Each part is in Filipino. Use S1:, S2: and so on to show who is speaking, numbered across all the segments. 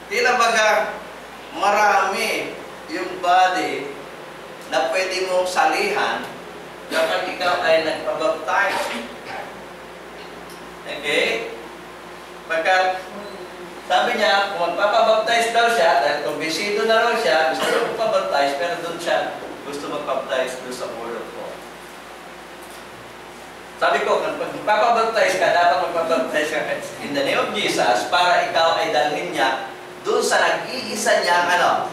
S1: tila baga marami yung body na pwede mong salihan kapag ikaw ay nagpabaptize. Okay? Pagka sabi niya, kung magpapabaptize daw siya, dahil kumbisido na raw siya, gusto niya magpabaptize, pero doon siya gusto magpabaptize doon sa Word of God. Sabi ko, kung magpapabaptize ka, dapat magpabaptize ka in the name of Jesus para ikaw ay dalhin niya doon sa nag-iisa niyang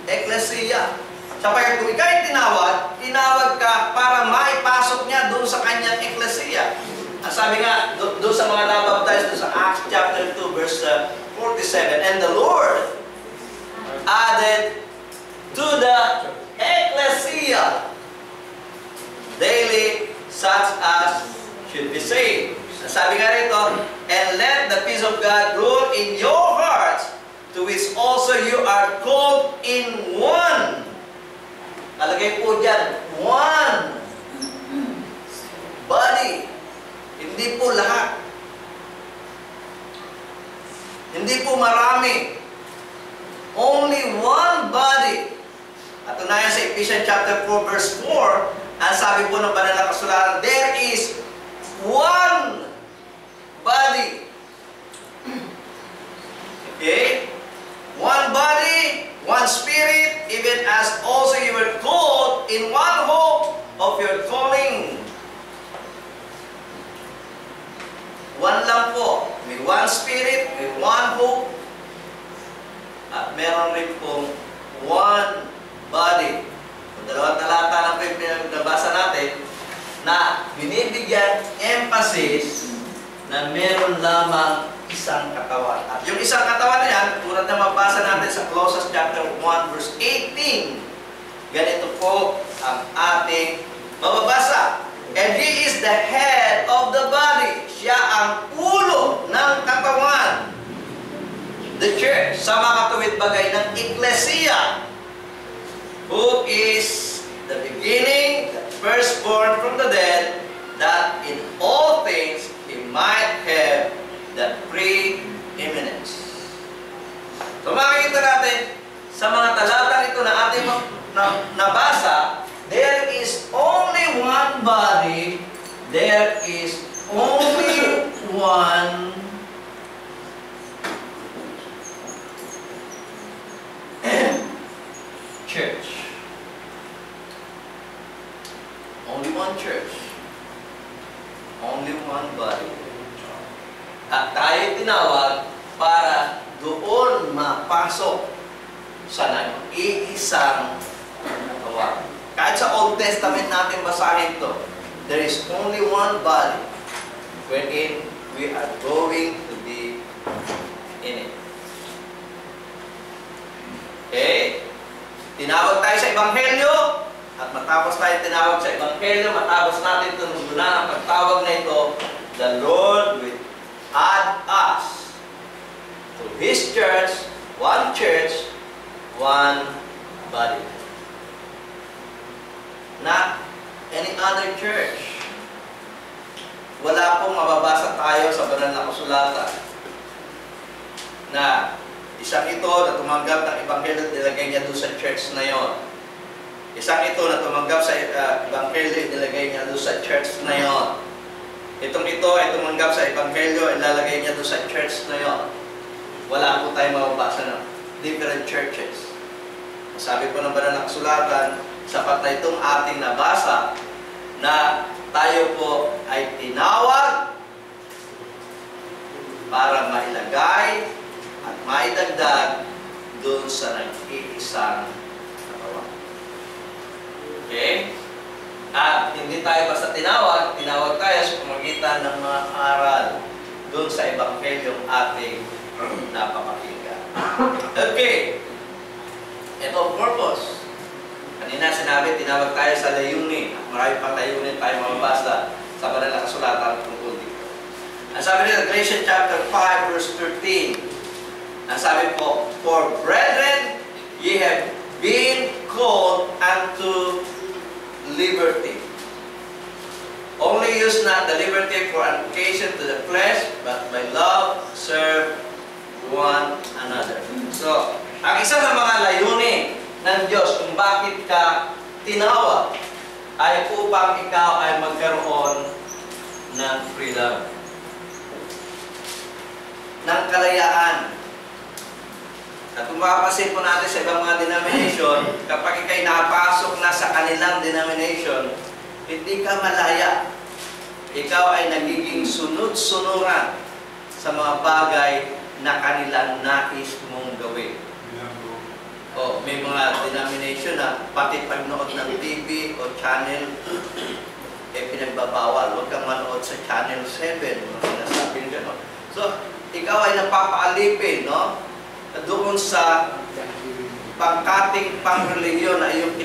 S1: eklesiya. Sapagkat kung ikaw ay tinawag ka para maipasok niya doon sa kanyang eklesiya. Ang sabi nga, doon sa mga nabaptize, doon sa Acts chapter 2, verse 47, and the Lord added to the ecclesia daily such as should be saved. Sabi nga rito, and let the peace of God rule in your hearts, to which also you are called in one. Alagay po dyan, one body. Hindi po lahat. Hindi po marami. Only one body. At tunayan sa Ephesians chapter 4 verse 4, ang sabi po ng banal na kasulatan, there is one body. Okay? One body, one spirit, even as also you were called in one hope of your calling. One lang po. May one spirit, may one hope, at meron rin pong one body. Kung dalawang talata ng pinabasa natin, na binibigyan emphasis na meron lamang isang katawan. At yung isang katawan na yan, tulad na mabasa natin sa Colossians chapter 1 verse 18, ganito po ang ating mababasa. And He is the head of the body. Siya ang ulo ng katawan. The church, sa makatuwid bagay ng eklesiya, who is the beginning, the firstborn from the dead, that in all things He might have the preeminence. So makikita natin, sa mga talatang ito na ating nabasa, there is only one body, there is only one church. Only one church. Only one body. At tayo tinawag para doon mapasok sa nag-iisang katawan. Kahit sa Old Testament natin basahin ito, there is only one body wherein we are going to be in it. Okay? Tinawag tayo sa Ebanghelyo, at matapos tayo tinawag sa Ebanghelyo, matapos natin tuntunan ang pagtawag na ito, the Lord will add us to His church, one body. Not any other church. Wala pong mababasa tayo sa banal na kasulatan na isang ito na tumanggap ng Ebanghelyo at nilagay niya doon sa church na yon. Isang ito na tumanggap sa Ebanghelyo at nilagay niya doon sa church na yon. Itong ito ay tumanggap sa Ebanghelyo at lalagay niya doon sa church na yon. Wala po tayong mababasa ng different churches. Sabi po ng banal na kasulatan, sapat na itong ating nabasa na tayo po ay tinawag para mailagay at maidagdag doon sa nag-iisang katawan. Okay? At hindi tayo basta tinawag tayo sa pamamagitan ng mga aral doon sa Ebanghelyong ating napapakinggan. Okay. Ito ang purpose. Kanina sinabi, tinawag tayo sa layunin. Marami pang layunin tayo mababasa sa banal na kasulatan tungkol dito. Ang sabi nila, Galatians chapter 5 verse 13. Ang sabi po, for brethren, ye have been called unto liberty. Only use not the liberty for an occasion to the flesh, but by love serve one another. So, ang isa sa mga layunin ng Diyos kung bakit ka tinawag ay upang ikaw ay magkaroon ng freedom, ng kalayaan. At kung mapapansin po natin sa ibang mga denomination, kapag ikay napasok na sa kanilang denomination, hindi ka malaya. Ikaw ay nagiging sunod-sunuran sa mga bagay na kanilang nais mong gawin. O, may mga denomination na pati pagnood ng TV o channel, pinagbabawal. Huwag kang manood sa Channel 7. Mga sinasabing gano'n. So, ikaw ay napapaalipin, no? Doon sa pangkating pangreligiyon na iyong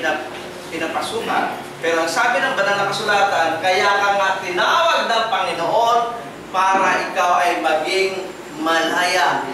S1: pinapasukan. Pero ang sabi ng banal na kasulatan, kaya ka nga tinawag ng Panginoon para ikaw ay maging malaya